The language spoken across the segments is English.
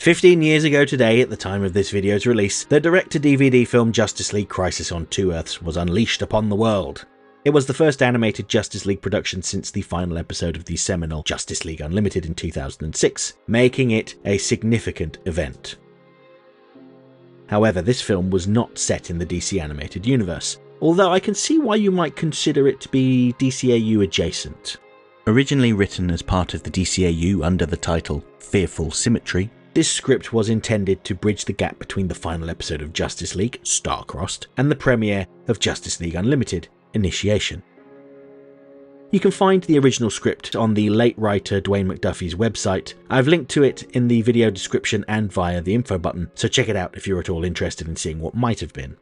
15 years ago today, at the time of this video's release, the direct-to-DVD film Justice League Crisis on Two Earths was unleashed upon the world. It was the first animated Justice League production since the final episode of the seminal Justice League Unlimited in 2006, making it a significant event. However, this film was not set in the DC animated universe, although I can see why you might consider it to be DCAU adjacent. Originally written as part of the DCAU under the title Fearful Symmetry, this script was intended to bridge the gap between the final episode of Justice League, Star-Crossed, and the premiere of Justice League Unlimited, Initiation. You can find the original script on the late writer Dwayne McDuffie's website. I've linked to it in the video description and via the info button, so check it out if you're at all interested in seeing what might have been.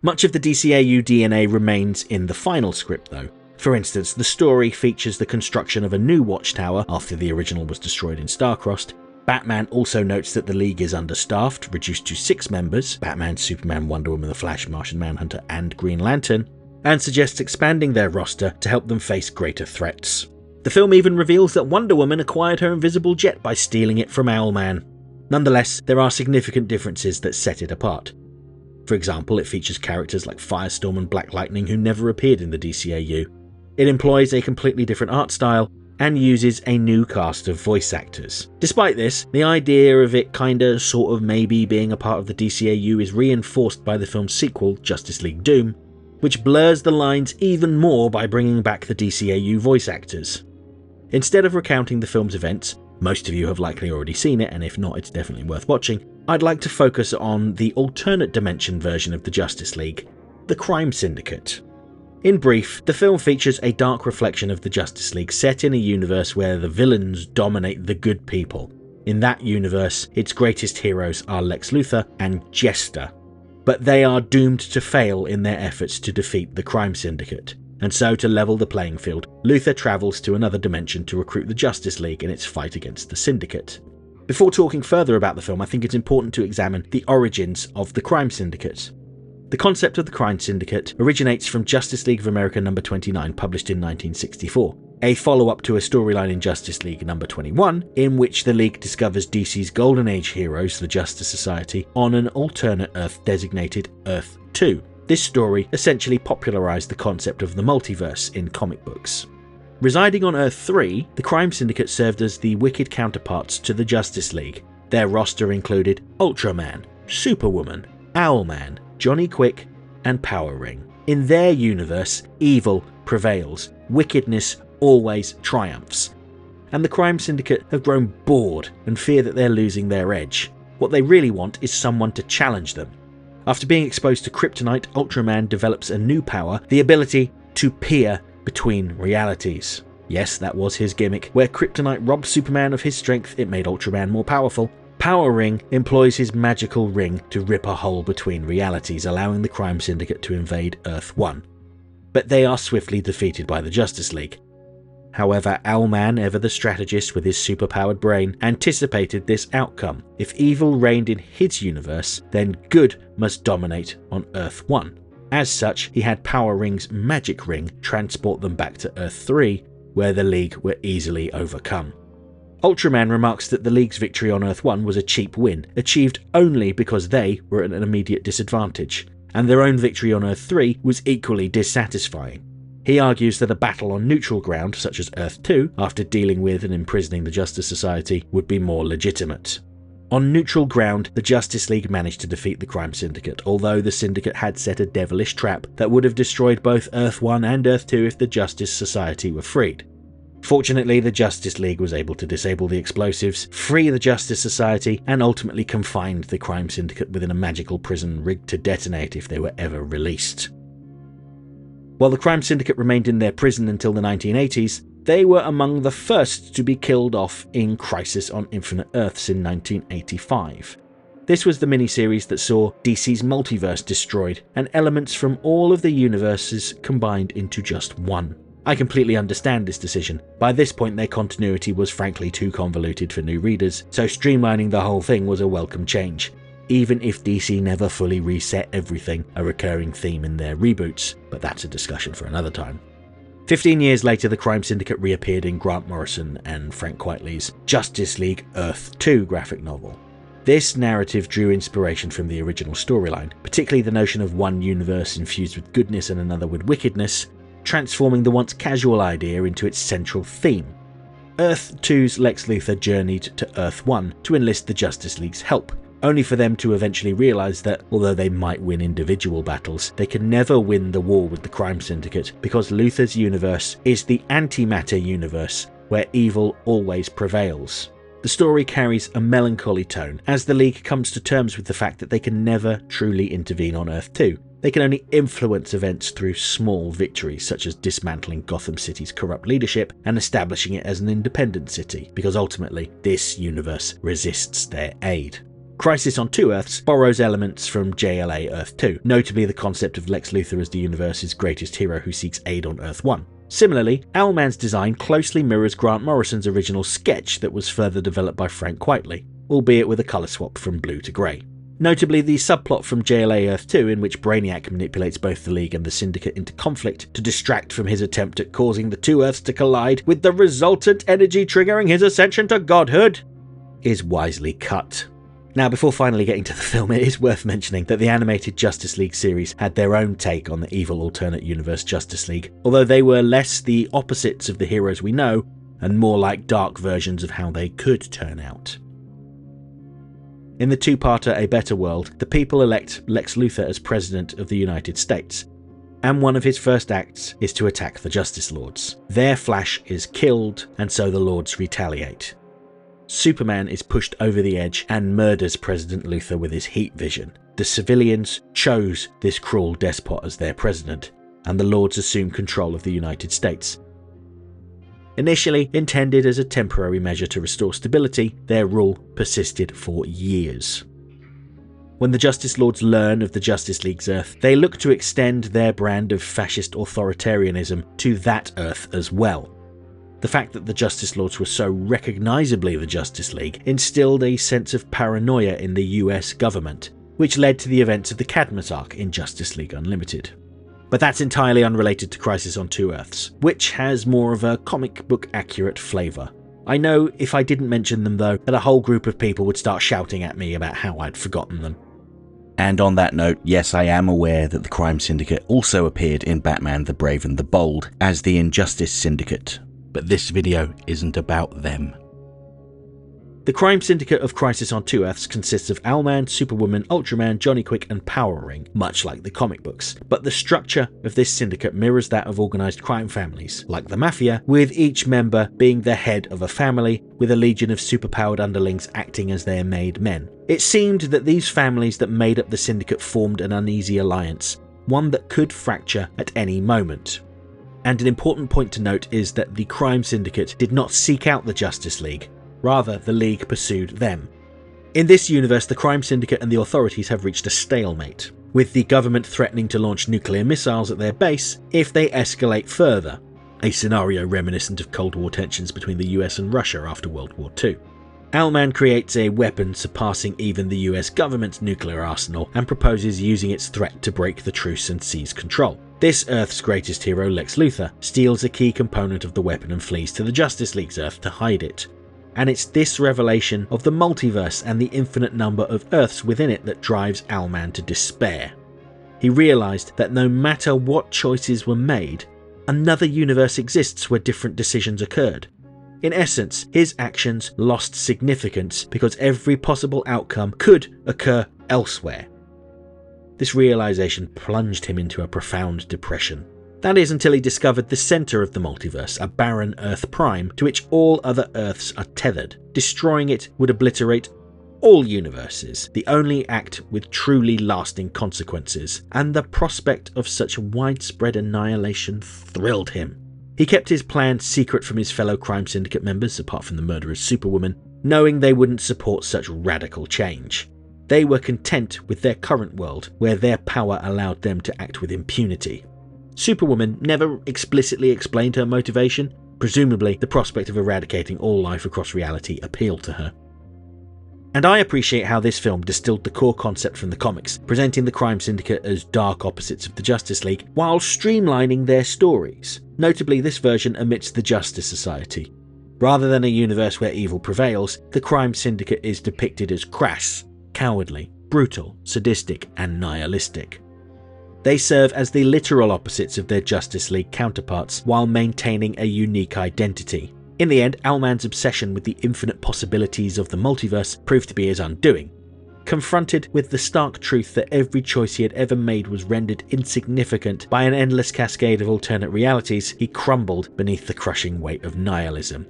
Much of the DCAU DNA remains in the final script though. For instance, the story features the construction of a new watchtower after the original was destroyed in Star-Crossed. Batman also notes that the League is understaffed, reduced to 6 members, Batman, Superman, Wonder Woman, The Flash, Martian Manhunter and Green Lantern, and suggests expanding their roster to help them face greater threats. The film even reveals that Wonder Woman acquired her invisible jet by stealing it from Owlman. Nonetheless, there are significant differences that set it apart. For example, it features characters like Firestorm and Black Lightning who never appeared in the DCAU. It employs a completely different art style and uses a new cast of voice actors. Despite this, the idea of it kinda, sort of, maybe being a part of the DCAU is reinforced by the film's sequel, Justice League Doom, which blurs the lines even more by bringing back the DCAU voice actors. Instead of recounting the film's events, most of you have likely already seen it, and if not, it's definitely worth watching, I'd like to focus on the alternate dimension version of the Justice League, the Crime Syndicate. In brief, the film features a dark reflection of the Justice League set in a universe where the villains dominate the good people. In that universe, its greatest heroes are Lex Luthor and Jester, but they are doomed to fail in their efforts to defeat the Crime Syndicate. And so, to level the playing field, Luthor travels to another dimension to recruit the Justice League in its fight against the Syndicate. Before talking further about the film, I think it's important to examine the origins of the Crime Syndicate. The concept of the Crime Syndicate originates from Justice League of America number 29, published in 1964, a follow-up to a storyline in Justice League number 21, in which the League discovers DC's Golden Age heroes, the Justice Society, on an alternate Earth designated Earth 2. This story essentially popularized the concept of the multiverse in comic books. Residing on Earth 3, the Crime Syndicate served as the wicked counterparts to the Justice League. Their roster included Ultraman, Superwoman, Owlman, Johnny Quick, and Power Ring. In their universe, evil prevails, wickedness always triumphs, and the Crime Syndicate have grown bored and fear that they're losing their edge. What they really want is someone to challenge them. After being exposed to kryptonite, Ultraman develops a new power, the ability to peer between realities. Yes, that was his gimmick. Where kryptonite robbed Superman of his strength, it made Ultraman more powerful. Power Ring employs his magical ring to rip a hole between realities, allowing the Crime Syndicate to invade Earth 1. But they are swiftly defeated by the Justice League. However, Owlman, ever the strategist with his superpowered brain, anticipated this outcome. If evil reigned in his universe, then good must dominate on Earth 1. As such, he had Power Ring's magic ring transport them back to Earth 3, where the League were easily overcome. Ultraman remarks that the League's victory on Earth 1 was a cheap win, achieved only because they were at an immediate disadvantage, and their own victory on Earth 3 was equally dissatisfying. He argues that a battle on neutral ground, such as Earth 2, after dealing with and imprisoning the Justice Society, would be more legitimate. On neutral ground, the Justice League managed to defeat the Crime Syndicate, although the Syndicate had set a devilish trap that would have destroyed both Earth 1 and Earth 2 if the Justice Society were freed. Fortunately, the Justice League was able to disable the explosives, free the Justice Society, and ultimately confined the Crime Syndicate within a magical prison rigged to detonate if they were ever released. While the Crime Syndicate remained in their prison until the 1980s, they were among the first to be killed off in Crisis on Infinite Earths in 1985. This was the miniseries that saw DC's multiverse destroyed and elements from all of the universes combined into just one. I completely understand this decision. By this point, their continuity was frankly too convoluted for new readers, so streamlining the whole thing was a welcome change. Even if DC never fully reset everything, a recurring theme in their reboots, but that's a discussion for another time. 15 years later, the Crime Syndicate reappeared in Grant Morrison and Frank Quitely's Justice League Earth 2 graphic novel. This narrative drew inspiration from the original storyline, particularly the notion of one universe infused with goodness and another with wickedness, transforming the once casual idea into its central theme. Earth 2's Lex Luthor journeyed to Earth 1 to enlist the Justice League's help, only for them to eventually realise that although they might win individual battles, they can never win the war with the Crime Syndicate because Luthor's universe is the antimatter universe where evil always prevails. The story carries a melancholy tone as the League comes to terms with the fact that they can never truly intervene on Earth 2. They can only influence events through small victories, such as dismantling Gotham City's corrupt leadership and establishing it as an independent city, because ultimately this universe resists their aid. Crisis on Two Earths borrows elements from JLA Earth 2, notably the concept of Lex Luthor as the universe's greatest hero who seeks aid on Earth 1. Similarly, Owlman's design closely mirrors Grant Morrison's original sketch that was further developed by Frank Quitely, albeit with a colour swap from blue to grey. Notably, the subplot from JLA Earth 2 in which Brainiac manipulates both the League and the Syndicate into conflict to distract from his attempt at causing the two Earths to collide with the resultant energy triggering his ascension to godhood is wisely cut. Now, before finally getting to the film, it is worth mentioning that the animated Justice League series had their own take on the evil alternate universe Justice League, although they were less the opposites of the heroes we know and more like dark versions of how they could turn out. In the two-parter A Better World, the people elect Lex Luthor as President of the United States, and one of his first acts is to attack the Justice Lords. Their Flash is killed, and so the Lords retaliate. Superman is pushed over the edge and murders President Luthor with his heat vision. The civilians chose this cruel despot as their president, and the Lords assume control of the United States. Initially intended as a temporary measure to restore stability, their rule persisted for years. When the Justice Lords learn of the Justice League's Earth, they look to extend their brand of fascist authoritarianism to that Earth as well. The fact that the Justice Lords were so recognisably the Justice League instilled a sense of paranoia in the US government, which led to the events of the Cadmus arc in Justice League Unlimited. But that's entirely unrelated to Crisis on Two Earths, which has more of a comic book accurate flavour. I know if I didn't mention them though, that a whole group of people would start shouting at me about how I'd forgotten them. And on that note, yes, I am aware that the Crime Syndicate also appeared in Batman the Brave and the Bold as the Injustice Syndicate. But this video isn't about them. The Crime Syndicate of Crisis on Two Earths consists of Owlman, Superwoman, Ultraman, Johnny Quick and Power Ring, much like the comic books. But the structure of this syndicate mirrors that of organised crime families, like the Mafia, with each member being the head of a family, with a legion of superpowered underlings acting as their made men. It seemed that these families that made up the syndicate formed an uneasy alliance, one that could fracture at any moment. And an important point to note is that the Crime Syndicate did not seek out the Justice League, rather the League pursued them. In this universe, the Crime Syndicate and the authorities have reached a stalemate, with the government threatening to launch nuclear missiles at their base if they escalate further, a scenario reminiscent of Cold War tensions between the US and Russia after World War II. Owlman creates a weapon surpassing even the US government's nuclear arsenal and proposes using its threat to break the truce and seize control. This Earth's greatest hero, Lex Luthor, steals a key component of the weapon and flees to the Justice League's Earth to hide it. And it's this revelation of the multiverse and the infinite number of Earths within it that drives Owlman to despair. He realised that no matter what choices were made, another universe exists where different decisions occurred. In essence, his actions lost significance because every possible outcome could occur elsewhere. This realisation plunged him into a profound depression. That is until he discovered the centre of the multiverse, a barren Earth Prime to which all other Earths are tethered. Destroying it would obliterate all universes, the only act with truly lasting consequences, and the prospect of such widespread annihilation thrilled him. He kept his plan secret from his fellow Crime Syndicate members, apart from the murderous Superwoman, knowing they wouldn't support such radical change. They were content with their current world, where their power allowed them to act with impunity. Superwoman never explicitly explained her motivation. Presumably, the prospect of eradicating all life across reality appealed to her. And I appreciate how this film distilled the core concept from the comics, presenting the Crime Syndicate as dark opposites of the Justice League, while streamlining their stories. Notably, this version omits the Justice Society. Rather than a universe where evil prevails, the Crime Syndicate is depicted as crass, cowardly, brutal, sadistic, and nihilistic. They serve as the literal opposites of their Justice League counterparts while maintaining a unique identity. In the end, Owlman's obsession with the infinite possibilities of the multiverse proved to be his undoing. Confronted with the stark truth that every choice he had ever made was rendered insignificant by an endless cascade of alternate realities, he crumbled beneath the crushing weight of nihilism.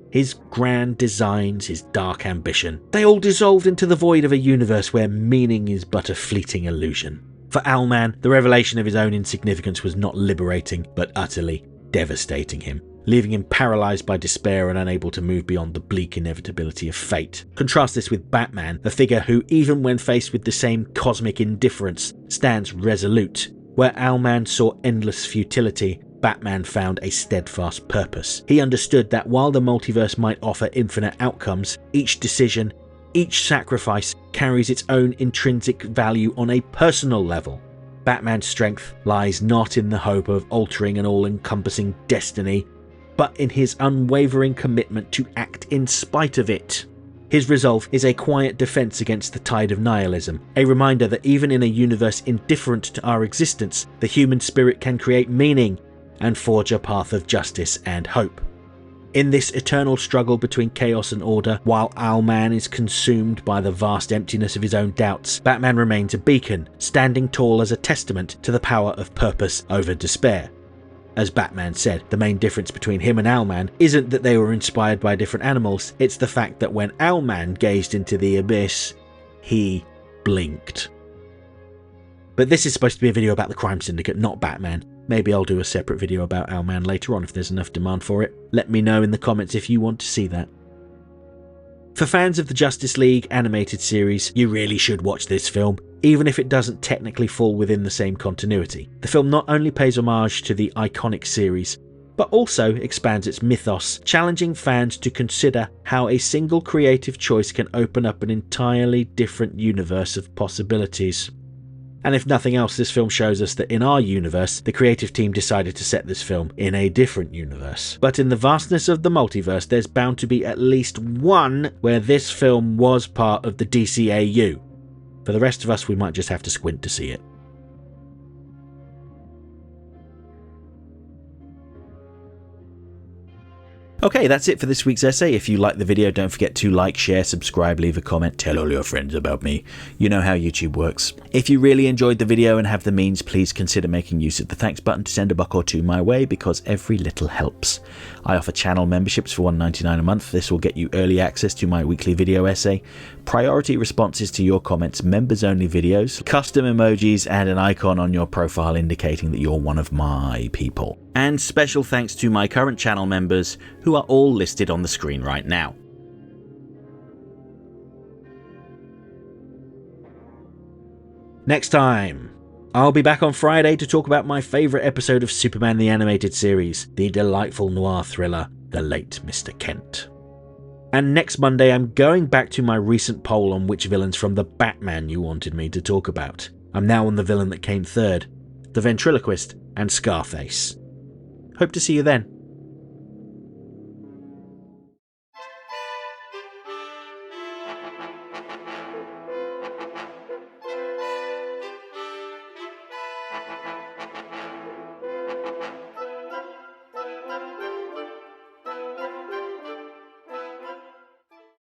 His grand designs, his dark ambition, they all dissolved into the void of a universe where meaning is but a fleeting illusion. For Owlman, the revelation of his own insignificance was not liberating, but utterly devastating him, leaving him paralysed by despair and unable to move beyond the bleak inevitability of fate. Contrast this with Batman, a figure who, even when faced with the same cosmic indifference, stands resolute. Where Owlman saw endless futility, Batman found a steadfast purpose. He understood that while the multiverse might offer infinite outcomes, each decision, each sacrifice carries its own intrinsic value on a personal level. Batman's strength lies not in the hope of altering an all-encompassing destiny, but in his unwavering commitment to act in spite of it. His resolve is a quiet defense against the tide of nihilism, a reminder that even in a universe indifferent to our existence, the human spirit can create meaning and forge a path of justice and hope. In this eternal struggle between chaos and order, while Owlman is consumed by the vast emptiness of his own doubts, Batman remains a beacon, standing tall as a testament to the power of purpose over despair. As Batman said, the main difference between him and Owlman isn't that they were inspired by different animals, it's the fact that when Owlman gazed into the abyss, he blinked. But this is supposed to be a video about the Crime Syndicate, not Batman. Maybe I'll do a separate video about Owlman later on if there's enough demand for it. Let me know in the comments if you want to see that. For fans of the Justice League animated series, you really should watch this film, even if it doesn't technically fall within the same continuity. The film not only pays homage to the iconic series, but also expands its mythos, challenging fans to consider how a single creative choice can open up an entirely different universe of possibilities. And if nothing else, this film shows us that in our universe, the creative team decided to set this film in a different universe. But in the vastness of the multiverse, there's bound to be at least one where this film was part of the DCAU. For the rest of us, we might just have to squint to see it. Okay, that's it for this week's essay. If you liked the video, don't forget to like, share, subscribe, leave a comment, tell all your friends about me. You know how YouTube works. If you really enjoyed the video and have the means, please consider making use of the thanks button to send a buck or two my way, because every little helps. I offer channel memberships for $1.99 a month. This will get you early access to my weekly video essay, priority responses to your comments, members-only videos, custom emojis, and an icon on your profile indicating that you're one of my people. And special thanks to my current channel members, who are all listed on the screen right now. Next time, I'll be back on Friday to talk about my favourite episode of Superman the Animated Series, the delightful noir thriller, The Late Mr. Kent. And next Monday, I'm going back to my recent poll on which villains from the Batman you wanted me to talk about. I'm now on the villain that came third, the Ventriloquist and Scarface. Hope to see you then.